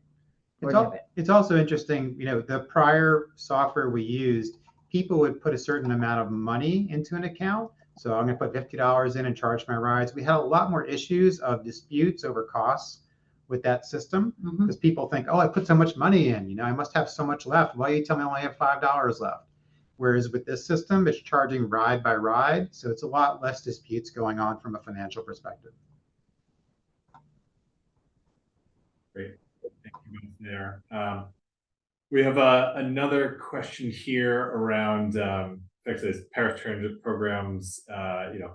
It's also interesting, the prior software we used, people would put a certain amount of money into an account. So I'm going to put $50 in and charge my rides. We had a lot more issues of disputes over costs with that system because people think, oh, I put so much money in, I must have so much left. Why you tell me I only have $5 left? Whereas with this system, it's charging ride by ride. So it's a lot less disputes going on from a financial perspective. Great. Thank you both there. We have another question here around actually paratransit programs.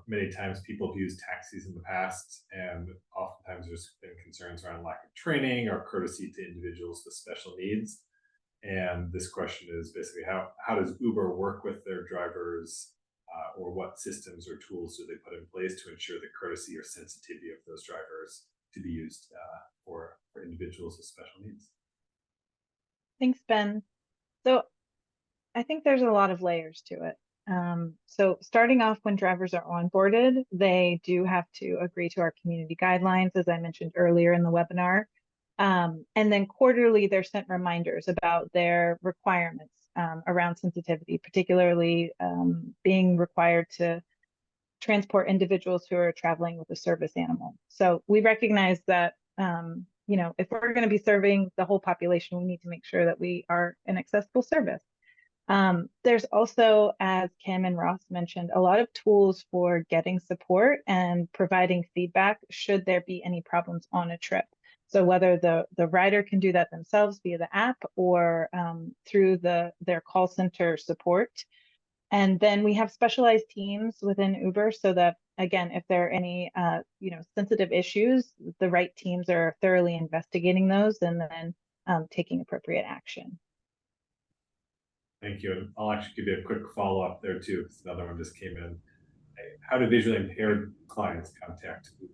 Many times people have used taxis in the past, and oftentimes there's been concerns around lack of training or courtesy to individuals with special needs. And this question is basically how does Uber work with their drivers, or what systems or tools do they put in place to ensure the courtesy or sensitivity of those drivers to be used for individuals with special needs? Thanks, Ben. So I think there's a lot of layers to it. So starting off, when drivers are onboarded, they do have to agree to our community guidelines, as I mentioned earlier in the webinar. And then quarterly, they're sent reminders about their requirements around sensitivity, particularly being required to transport individuals who are traveling with a service animal. So we recognize that if we're going to be serving the whole population, we need to make sure that we are an accessible service. There's also, as Kim and Ross mentioned, a lot of tools for getting support and providing feedback should there be any problems on a trip. So whether the rider can do that themselves via the app or through their call center support. And then we have specialized teams within Uber so that, again, if there are any sensitive issues, the right teams are thoroughly investigating those and then taking appropriate action. Thank you. And I'll actually give you a quick follow-up there too, because another one just came in. How do visually impaired clients contact Uber?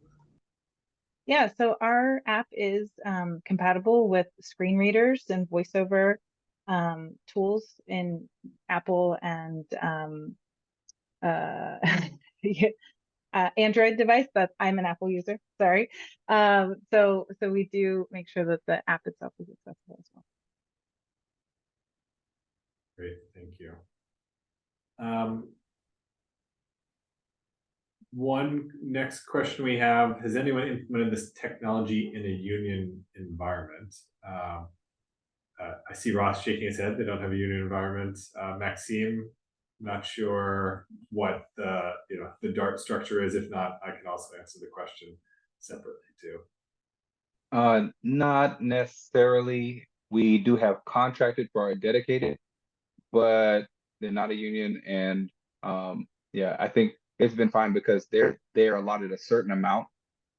Yeah, so our app is compatible with screen readers and voiceover tools in Apple and Android device. But I'm an Apple user, sorry. So we do make sure that the app itself is accessible as well. Great, thank you. One next question we have: has anyone implemented this technology in a union environment? I see Ross shaking his head. They don't have a union environment. Maxime, not sure what the DART structure is. If not, I can also answer the question separately too. Not necessarily. We do have contracted for our dedicated, but they're not a union. And yeah, I think it's been fine because they're allotted a certain amount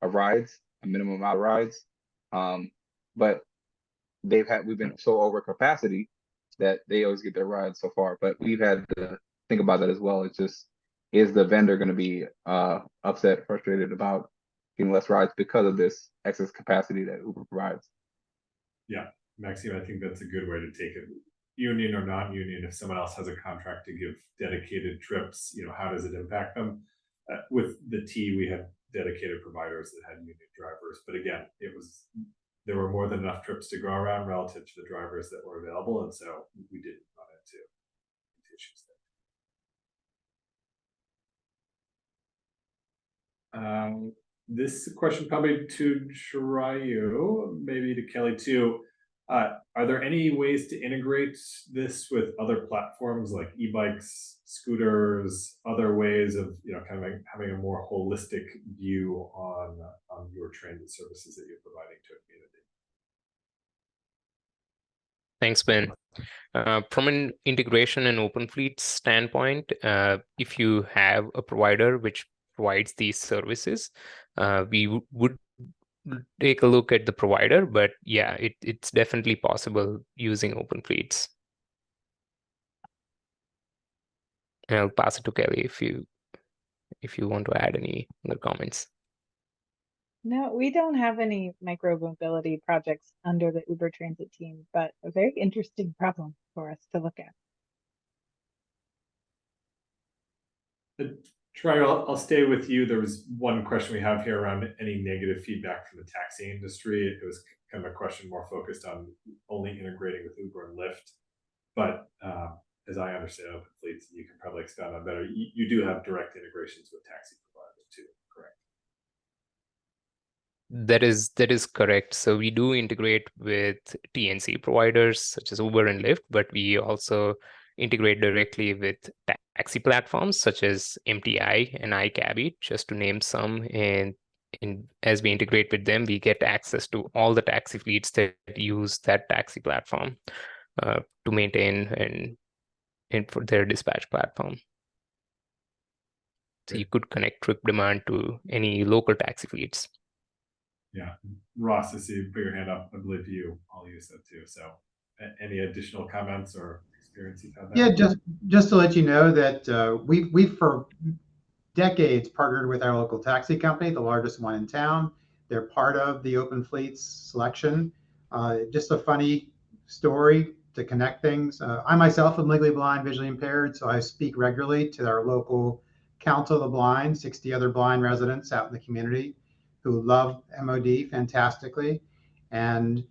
of rides, a minimum amount of rides. But we've been so over capacity that they always get their rides so far. But we've had to think about that as well. It's just, is the vendor going to be upset, frustrated about getting less rides because of this excess capacity that Uber provides? Yeah, Maxime, I think that's a good way to take it. Union or non-union, if someone else has a contract to give dedicated trips, how does it impact them? With the T, we had dedicated providers that had union drivers, but again, there were more than enough trips to go around relative to the drivers that were available, and so we didn't run into issues there. This question probably to Shirayu, maybe to Kelly too. Are there any ways to integrate this with other platforms like e-bikes, scooters, other ways of kind of having a more holistic view on your transit services that you're providing to a community? Thanks, Ben. From an integration and open fleet standpoint, if you have a provider which provides these services, we would take a look at the provider, but yeah, it's definitely possible using open fleets. And I'll pass it to Kelly if you want to add any other comments. No, we don't have any micro-mobility projects under the Uber Transit team, but a very interesting problem for us to look at. Troy, I'll stay with you. There was one question we have here around any negative feedback from the taxi industry. It was kind of a question more focused on only integrating with Uber and Lyft. But as I understand open fleets, you can probably expound on better. You do have direct integrations with taxi providers too, correct? That is correct. So we do integrate with TNC providers such as Uber and Lyft, but we also integrate directly with taxi platforms such as MTI and iCabby, just to name some. And as we integrate with them, we get access to all the taxi fleets that use that taxi platform to maintain and for their dispatch platform. So you could connect trip demand to any local taxi fleets. Yeah, Ross, I see you put your hand up. I believe you all use that too. So any additional comments or experience you've had there? Yeah, just to let you know that we've for decades partnered with our local taxi company, the largest one in town. They're part of the Open Fleets selection. Just a funny story to connect things. I myself am legally blind, visually impaired, so I speak regularly to our local Council of the Blind, 60 other blind residents out in the community who love MOD fantastically. And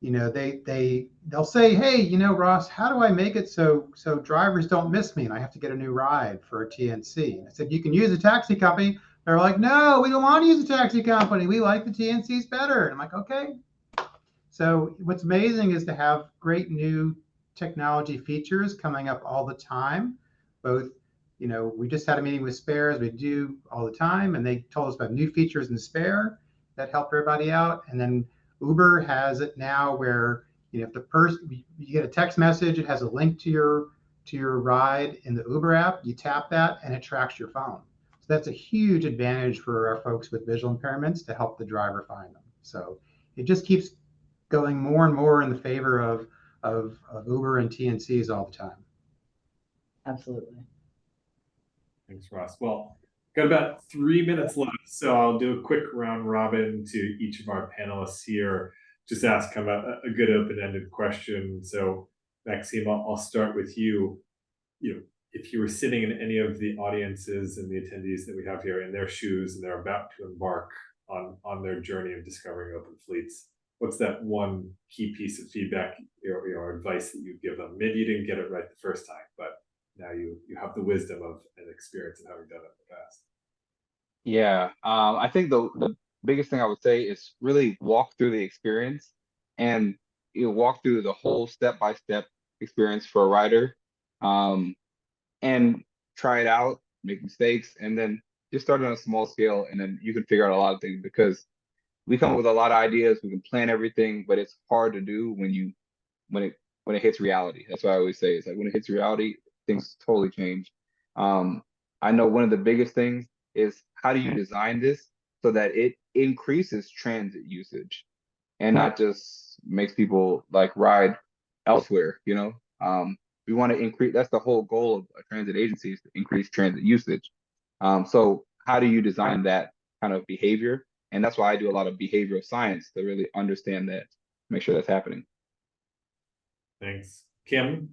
you know, they'll say, hey, you know, Ross, how do I make it so drivers don't miss me and I have to get a new ride for a TNC? And I said, you can use a taxi company. They're like, no, we don't want to use a taxi company. We like the TNCs better. And I'm like, okay. So what's amazing is to have great new technology features coming up all the time. Both, you know, we just had a meeting with Spare, as we do all the time, and they told us about new features in Spare that help everybody out. And then Uber has it now where, you know, if the person, you get a text message, it has a link to your ride in the Uber app, you tap that and it tracks your phone. So that's a huge advantage for our folks with visual impairments to help the driver find them. So it just keeps going more and more in the favor of Uber and TNCs all the time. Absolutely. Thanks, Ross. Well, got about 3 minutes left, so I'll do a quick round robin to each of our panelists here. Just ask kind of a good open-ended question. So, Maxime, I'll start with you. You know, if you were sitting in any of the audiences and the attendees that we have here in their shoes and they're about to embark on their journey of discovering open fleets, what's that one key piece of feedback or advice that you'd give them? Maybe you didn't get it right the first time, but now you have the wisdom of an experience of having done it in the past. Yeah, I think the biggest thing I would say is really walk through the experience and walk through the whole step-by-step experience for a rider, and try it out, make mistakes, and then just start on a small scale, and then you can figure out a lot of things, because we come up with a lot of ideas, we can plan everything, but it's hard to do when it hits reality. That's what I always say. It's like when it hits reality, things totally change. I know one of the biggest things is, how do you design this so that it increases transit usage and not just makes people like ride elsewhere, you know? We want to increase, that's the whole goal of a transit agency, is to increase transit usage. So how do you design that kind of behavior? And that's why I do a lot of behavioral science to really understand that, make sure that's happening. Thanks. Kim,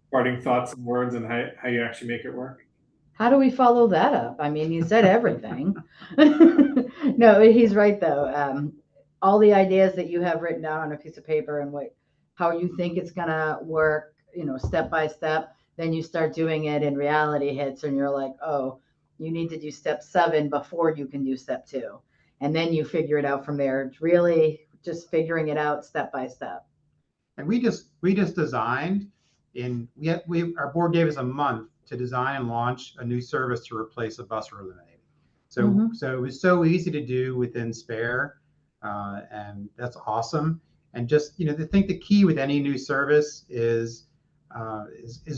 parting thoughts and words on how you actually make it work? How do we follow that up? I mean, you said everything. No, he's right though. All the ideas that you have written down on a piece of paper and how you think it's gonna work, you know, step by step, then you start doing it and reality hits and you're like, oh, you need to do step 7 before you can do step 2. And then you figure it out from there. It's really just figuring it out step by step. And we just designed our board gave us a month to design and launch a new service to replace a bus eliminator. So so it was so easy to do within Spare, and that's awesome. And just, you know, I think the key with any new service is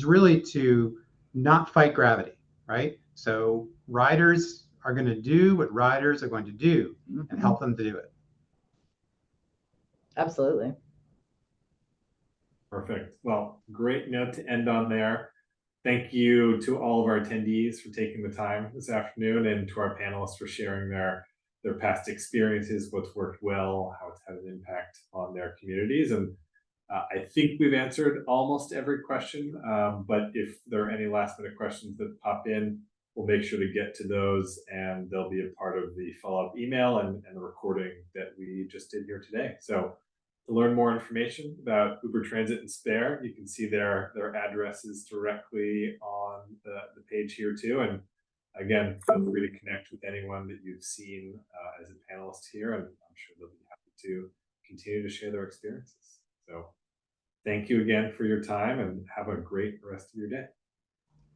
really to not fight gravity, right? So riders are going to do what riders are going to do, and help them to do it. Absolutely. Perfect. Well, great note to end on there. Thank you to all of our attendees for taking the time this afternoon, and to our panelists for sharing their their past experiences, what's worked well, how it's had an impact on their communities. And I think we've answered almost every question, but if there are any last minute questions that pop in, we'll make sure to get to those, and they'll be a part of the follow-up email and the recording that we just did here today. So to learn more information about Uber Transit and Spare, you can see their addresses directly on the page here too. And again, feel free to connect with anyone that you've seen as a panelist here, and I'm sure they'll be happy to continue to share their experiences. So thank you again for your time, and have a great rest of your day.